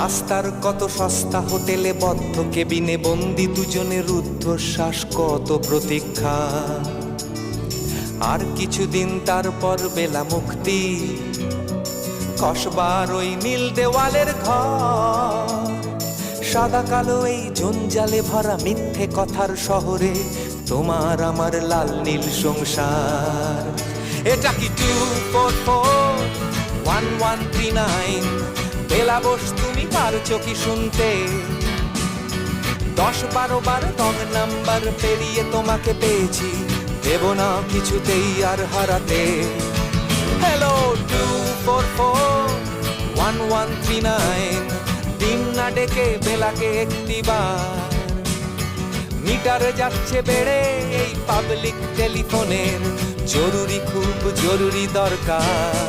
রাস্তার কত সস্তা হোটেলে বদ্ধ কেবিনে বন্দি দুজনের রুদ্ধশ্বাস, কত প্রতীক্ষা। আর কিছুদিন তারপর বেলা মুক্তি, কসবার ওই নীল দেওয়ালের ঘর। সাদা কালো এই জঞ্জালে ভরা মিথ্যে কথার শহরে তোমার আমার লাল নীল সংসার। এটা কি 2441139? বেলা বস, তুমি পারছো কি শুনতে? 10-12 বার রং নাম্বার পেরিয়ে তোমাকে পেয়েছি, দেব না কিছুতেই আর হারাতে। হ্যালো 2441139, দিন না ডেকে বেলাকে একটিবার। মিটার যাচ্ছে বেড়ে এই পাবলিক টেলিফোনের, জরুরি খুব জরুরি দরকার।